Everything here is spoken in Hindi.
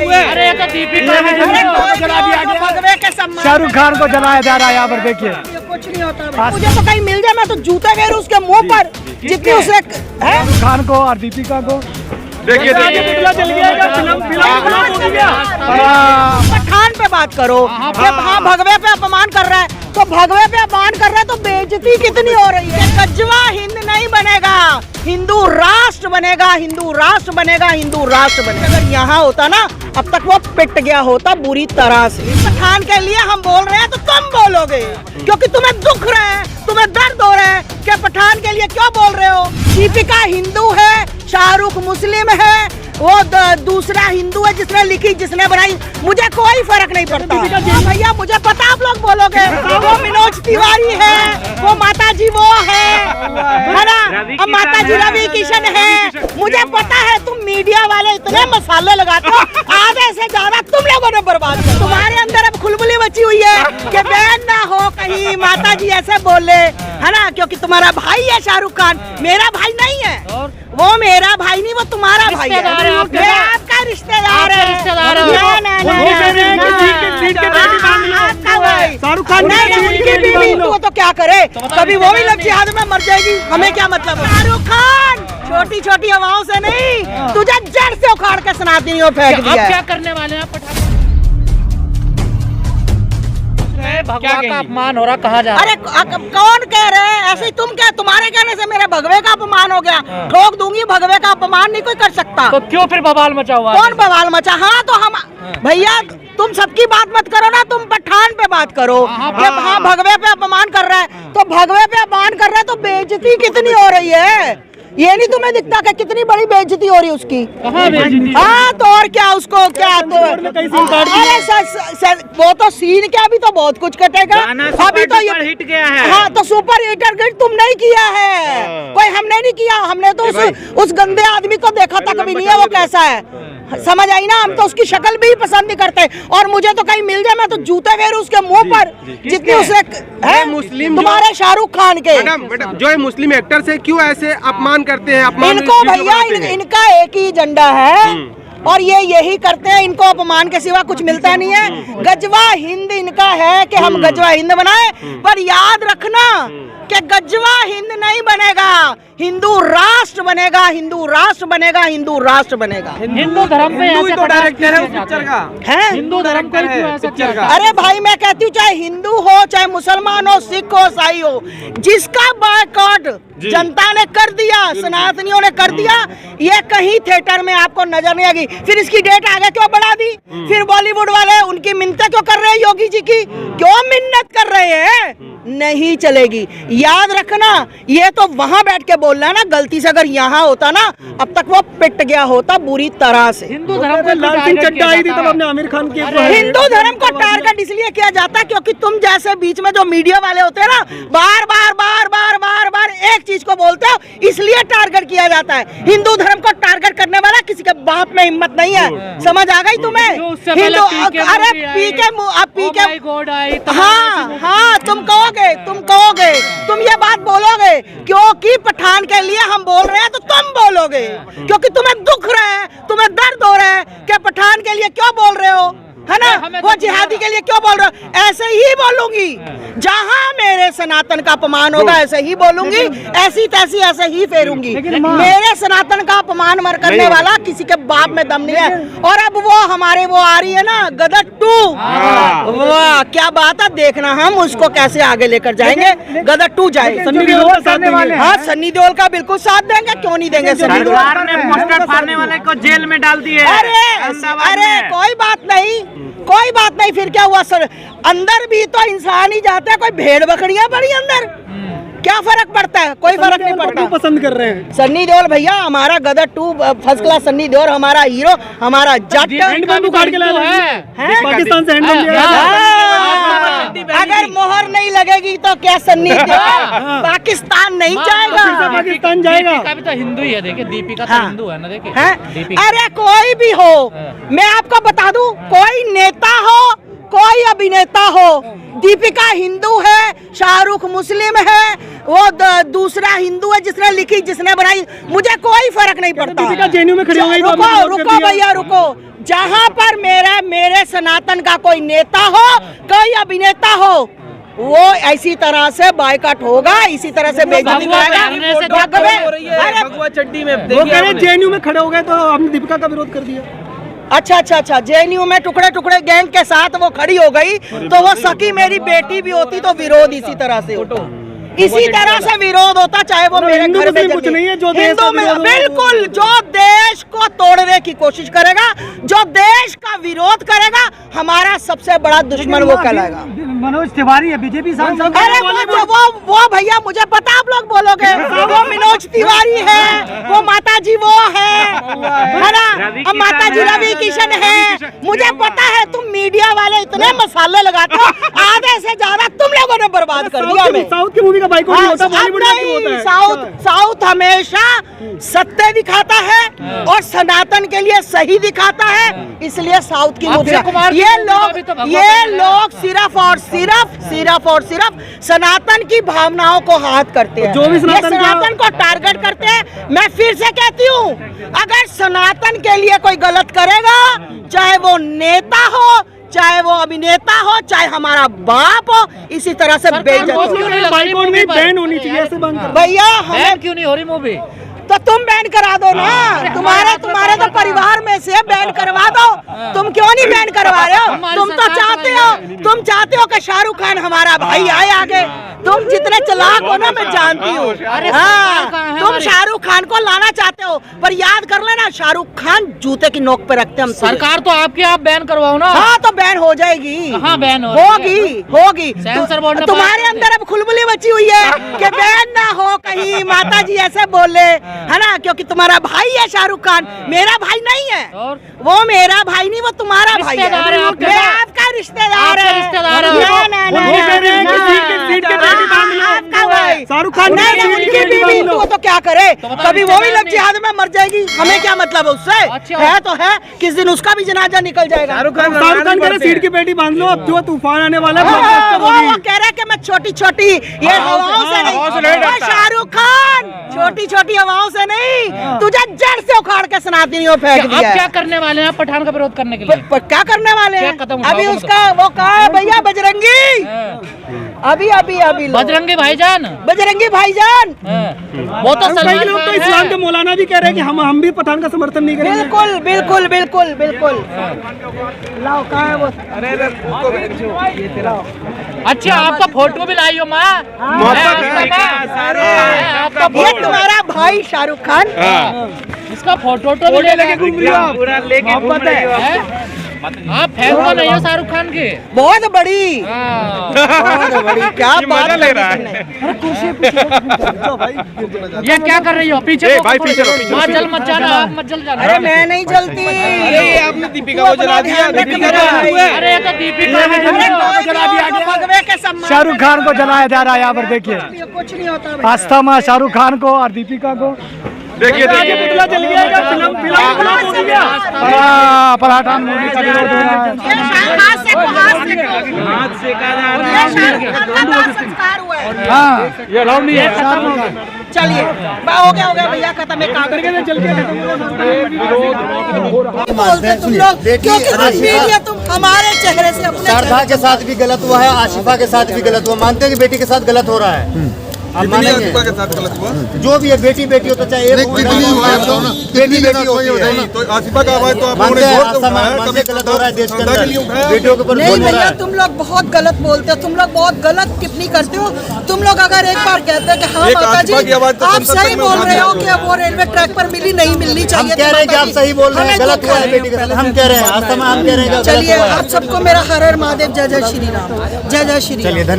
अरे तो शाहरुख खान को जलाया जा रहा है यहाँ पर, देखिए कुछ नहीं होता। मुझे तो कहीं मिल जाए मैं तो जूते फेरू उसके मुंह पर, जितनी उसने शाहरुख खान को और दीपिका को। देखिए पठान पे बात करो, जब हाँ भगवे पे अपमान कर रहा है तो भगवे पे अपमान कर रहा है तो बेइज्जती कितनी हो रही है। गजवा हिंद नहीं बनेगा, हिंदू राष्ट्र बनेगा, हिंदू राष्ट्र बनेगा, हिंदू राष्ट्र बनेगा। अगर यहाँ होता ना अब तक वो पिट गया होता बुरी तरह से। पठान के लिए हम बोल रहे हैं तो तुम बोलोगे क्योंकि तुम्हें दुख रहा है, तुम्हें दर्द हो रहा है कि पठान के लिए क्यों बोल रहे हो। दीपिका हिंदू है, शाहरुख मुस्लिम है, वो दूसरा हिंदू है जिसने लिखी जिसने बनाई, मुझे कोई फर्क नहीं पड़ता। भैया मुझे पता आप लोग बोलोगे वो मनोज तिवारी है, वो माता जी वो है ना, अब माता जी रवि किशन है। मुझे पता है तुम मीडिया वाले इतने मसाले लगाते हो, आधे से ज्यादा तुम लोगों ने बर्बाद किया। तुम्हारे अंदर अब खुलबुली बची हुई है कि बैन ना हो कहीं माता जी ऐसे बोले, है ना, क्योंकि तुम्हारा भाई है शाहरुख खान, मेरा भाई नहीं है। वो मेरा भाई नहीं, वो तुम्हारा भाई है, मैं आपका रिश्तेदार है। शाहरुख खान वो तो क्या करे, कभी वो भी लग जिहाद में मर जाएगी, हमें क्या मतलब। शाहरुख खान छोटी छोटी हवाओं से नहीं, तुझे जड़ से उखाड़ के सनातनी हो फेंक दिया। अब क्या करने वाले हैं आप? भगवा का अपमान हो रहा, कहा जा रहा है। अरे कौन कह रहे हैं ऐसे ही, तुम क्या, तुम्हारे कहने से मेरे भगवे का अपमान हो गया। ठोक दूंगी, भगवे का अपमान नहीं कोई कर सकता। तो क्यों फिर बवाल मचा हुआ? कौन बवाल मचा? हाँ तो हम भैया तुम सबकी बात मत करो ना, तुम पठान पे बात करो। जब हाँ भगवे पे अपमान कर रहा है तो भगवे पे अपमान कर रहा है तो बेइज्जती कितनी हो रही है, ये नहीं तुम्हें दिखता कि कितनी बड़ी बेइज्जती हो रही है उसकी। हाँ तो और क्या, उसको क्या तो अरे सर वो तो सीन क्या, अभी तो बहुत कुछ कटेगा। अभी तो हिट गया है। हाँ तो सुपर हिटर गिट तुम नहीं किया है, कोई हमने नहीं किया। हमने तो उस गंदे आदमी को देखा था कभी नहीं है, वो कैसा है समझ आई ना। हम तो उसकी शक्ल भी पसंद नहीं करते, और मुझे तो कहीं मिल जाए मैं तो जूते फेरू उसके मुंह पर, जितनी उसने मुस्लिम तुम्हारे शाहरुख खान के। जो मुस्लिम एक्टर से क्यों ऐसे अपमान करते हैं? इनको भैया इनका एक ही एजेंडा है और ये यही करते हैं, इनको अपमान के सिवा कुछ मिलता नहीं है। गजवा हिंद इनका है कि हम गजवा हिंद बनाए, पर याद रखना कि गजवा हिंद नहीं बनेगा, हिंदू राष्ट्र बनेगा, हिंदू राष्ट्र बनेगा, हिंदू राष्ट्र बनेगा। हिंदू धर्म पे ऐसे तो डायरेक्टर है उस पिक्चर का है, हिंदू धर्म पे पिक्चर का। अरे भाई मैं कहती हूँ चाहे हिंदू हो, चाहे मुसलमान हो, सिख हो, ईसाई हो, जिसका बॉयकॉट जनता ने कर दिया, सनातनियों ने कर दिया, ये कहीं थिएटर में आपको नजर नहीं आएगी। फिर इसकी डेट आगे क्यों बढ़ा दी? फिर बॉलीवुड वाले उनकी मिन्नतें क्यों कर रहे हैं, योगी जी की क्यों मिन्नत कर रहे हैं? नहीं चलेगी। याद रखना, ये तो वहाँ बैठ के बोल रहा है ना, गलती से अगर यहाँ होता ना अब तक वो पिट गया होता बुरी तरह से। हिंदू धर्म को लाल सिंह चड्ढा आई थी तब हमने आमिर खान की। हिंदू धर्म को टारगेट इसलिए किया जाता है क्योंकि तुम जैसे बीच में जो मीडिया वाले होते हैं ना, बार बार बार बार बार बार एक चीज को बोलते हो, इसलिए टारगेट किया जाता है। हिंदू धर्म को टारगेट करने वाला किसी के बाप में हिम्मत नहीं है, समझ आ गई तुम्हें? हिंदू अरे पीके हाँ हाँ तुम कहोगे, तुम ये बात बोलोगे क्योंकि पठान के लिए हम बोल रहे हैं तो तुम बोलोगे क्योंकि तुम्हें दुख रहा है, तुम्हें दर्द हो रहा है कि पठान के लिए क्यों बोल रहे हो, है ना, वो जिहादी के लिए क्यों बोल रहे हो। ऐसे ही बोलूंगी, जहां मेरे सनातन का अपमान होगा ऐसे ही बोलूंगी, ऐसी तैसी ऐसे ही फेरूंगी। मेरे सनातन का अपमान मर करने वाला किसी के बाप में दम नहीं है। और अब वो हमारे वो आ रही है ना गदर 2, वाह क्या बात है, देखना हम उसको कैसे आगे लेकर जाएंगे। गदर 2 जाएगा, हाँ सन्नी देओल का बिल्कुल साथ देंगे, क्यों नहीं देंगे। सन्नी देओल ने पोस्टर फाड़ने वाले को जेल में डाल दिए। अरे कोई बात नहीं, कोई बात नहीं, फिर क्या हुआ सर, अंदर भी तो इंसान ही जाते हैं, कोई भेड़ बकरियां पड़ी अंदर, क्या फर्क पड़ता है? कोई फर्क नहीं पड़ता। पसंद कर रहे हैं सन्नी देओल भैया, हमारा गदर 2 फर्स्ट क्लास सन्नी देओल, हमारा हीरो, हमारा जट पाकिस्तान से अगर मोहर नहीं लगेगी तो क्या सन्नी देओल पाकिस्तान नहीं जाएगा? पाकिस्तान जाएगा। दीपिका भी तो हिंदू ही है, देखिए दीपिका तो हिंदू है ना, देखिए। अरे कोई भी हो, मैं आपको बता दूं, कोई नेता हो, कोई अब अभिनेता हो। दीपिका हिंदू है, शाहरुख मुस्लिम है, वो दूसरा हिंदू है जिसने लिखी, जिसने बनाई, मुझे कोई फर्क नहीं पड़ता। दीपिका जेएनयू में खड़ी हो गई तो आपने रुको विरोध कर रुको दिया। भैया रुको, जहाँ पर मेरे सनातन का कोई नेता हो, कोई अभिनेता हो, वो ऐसी तरह से बायकॉट होगा, इसी तरह से बेइज्जती कराएगा। भगवा चड्डी में वो कह रहे जेएनयू में खड़े हो गए तो आपने दीपिका का विरोध कर दिया। अच्छा, जेएनयू में टुकड़े टुकड़े गैंग के साथ वो खड़ी हो गई, तो वो सकी मेरी बेटी भी होती तो विरोध इसी तरह से होता, इसी तरह से विरोध होता, चाहे वो मेरे हिंदू घर में मुस्लिम कुछ नहीं है, जो देश हिंदू का में विरोध होता है। बिल्कुल, जो देश को तोड़ने की कोशिश करेगा, जो देश का विरोध करेगा, हमारा सबसे बड़ा दुश्मन वो कहलाएगा। मनोज तिवारी है बीजेपी सांसद। अरे वो भैया मुझे पता, आप लोग बोलोगे वो मनोज तिवारी है, वो माता जी वो है ना, अब माता जी रवि किशन है, मुझे पता है। तुम मीडिया वाले इतने मसाले लगाते हो, आधे से ज्यादा तुम लोगों ने बर्बाद कर दिया हमें। साउथ की मूवी का बाइकआउट नहीं होता, अब बॉलीवुड का क्यों होता नहीं, है? साउथ हमेशा सत्य दिखाता है और सनातन के लिए सही दिखाता है, इसलिए साउथ की मूवी ये लोग सिर्फ और सिर्फ सनातन की भावनाओं को हाथ करते हैं, जो भी ये सनातन सनातन को टारगेट करते हैं। मैं फिर से कहती हूँ, अगर सनातन के लिए कोई गलत करेगा, चाहे वो नेता हो, चाहे वो अभिनेता हो, चाहे हमारा बाप हो, इसी तरह से बेइज्जती। बाइकआउट नहीं, बैन होनी चाहिए, ऐसे बंद कर। भैया हमें बैन क्यों नहीं हो रही मूवी? तो तुम बैन करा दो ना, तुम्हारे तो परिवार में से बैन करवा दो। तुम क्यों नहीं बैन करवा रहे हो? तुम चाहते हो कि शाहरुख खान हमारा भाई आए आगे। तुम जितने चालाक हो ना, मैं जानती हूँ। हाँ, तुम शाहरुख खान को लाना चाहते हो, पर याद कर लेना, शाहरुख खान जूते की नोक पे रखते हम। सरकार तो आपकी, आप बैन करवाओ ना। हाँ, तो बैन हो जाएगी। कहाँ बैन होगी। सेंसर बोर्ड ने तुम्हारे अंदर अब खुलबुली बची हुई है कि बैन ना हो, कहीं माता जी ऐसे बोले, है ना, क्योंकि तुम्हारा भाई है शाहरुख खान, मेरा भाई नहीं है। और वो मेरा भाई नहीं, वो तुम्हारा भाई है। रिश्तेदार है आपके, मैं आपका रिश्तेदार है। रिश्तेदार है। ना, वो कह रहे हैं कि सीट के बेटी बांध लो। आपका भाई शाहरुख खान ने नहीं, सीट उनकी के बेटी बीवी बांध लो। तो क्या करे, तुम्हारा कभी वो भी रिश्तेदार लग जिहाद में मर जाएगी, हमें क्या मतलब है उससे? अच्छा। है तो है, किस दिन उसका भी जनाजा निकल जाएगा। शाहरुख खान कह रहे सीट की बेटी बांध लो, अब जो तूफान आने वाला है वो कह रहे कि मैं छोटी ये हवाओं से नहीं, शाहरुख खान छोटी हवाओं से नहीं, तुझे जड़ से उखाड़ के सनातनियों फेंक अब दिया क्या है। करने वाले हैं आप पठान का विरोध करने के लिए? क्या करने वाले क्या हैं? कदम उठाओगे अभी तुम उसका वो कहा है भैया, बजरंगी, अभी लो। बजरंगी भाईजान। बजरंगी भाईजान, वो तो कई सलमान लोग तो खान इस्लाम है। के मौलाना भी कह रहे हैं कि हम भी पठान का समर्थन नहीं करेंगे। बिल्कुल। लाओ, कहाँ है वो? अच्छा, आपका फोटो भी लाई हो माँ। आपका ये तुम्हारा भाई शाहरुख खान, इसका फोटो भी लेके घूम रही हो पूरा लेके घूम रही हो। हैं? आप फैन तो नहीं हो शाहरुख खान के? बहुत बड़ी, हाँ। बहुत बड़ी। क्या ये बात मजा ले रहा है? ये क्या कर रही हो? पीछे ए, भाई, पीछे रहो, माँ जल मत जाना, आप मत जल जाना। अरे मैं नहीं जलती। अरे आपने दीपिका को जला दिया। अरे ये तो दीपिका है। भगवे के सम्मान शाहरुख खान को जलाया जा रहा है यहाँ पर, देखिए कुछ नहीं होता भैया। आस्था में शाहरुख खान को और दीपिका को। देखिए पुतला जल गया, फिल्म हो गया। हाँ, पठान मूवी का विरोध हो रहा है। ये हाथ से हाथ सेका जा रहा ये शाहरुख खान का दाह संस्कार हुआ है। हाँ, ये राउंड है। चलिए, हो गया भैया, खत्म। एक काम करके चल के बोलते तुम लोग, क्योंकि तुम मीडिया, तुम हमारे चेहरे से अपने शारदा के साथ भी गलत हुआ है, आशिफा के साथ भी गलत हुआ। मानते हैं कि बेटी के साथ गलत हो रहा है, आप मानेंगे? के साथ गलत हुआ? जो भी है, बेटी होता चाहे एक कितनी हुआ है बताओ ना, बेटी होती है। तो आसिफा का आवाज तो आप लोगों मानते ने हैं, जोर से उठाया, मानते कभी गलत हो रहा है देश के शारदा के लिए अंदर, उठाया। बेटियों के ऊपर नहीं बोल रहा भैया, है। तुम लोग बहुत गलत बोलते हो, तुम लोग बहुत गलत टिप्पणी करते हो। तुम लोग अगर एक बार कहते हैं कि हाँ एक माता आसिफा की जी आवाज तो आप संसद सही में बोल उठा रहे हो दिया। कि वो रेलवे ट्रैक पर नहीं मिलनी हम चाहिए। कह रहे हैं कि आप सही बोल रहे हैं, हमें गलत हुआ है बेटी के साथ। हम कह रहे हैं आस्था में, हम कह रहे हैं कि गलत चलिए, हुआ है। आप सबको मेरा हर हर महादेव, जय जय श्री राम, जय जय श्री राम। चलिए, धन्यवाद।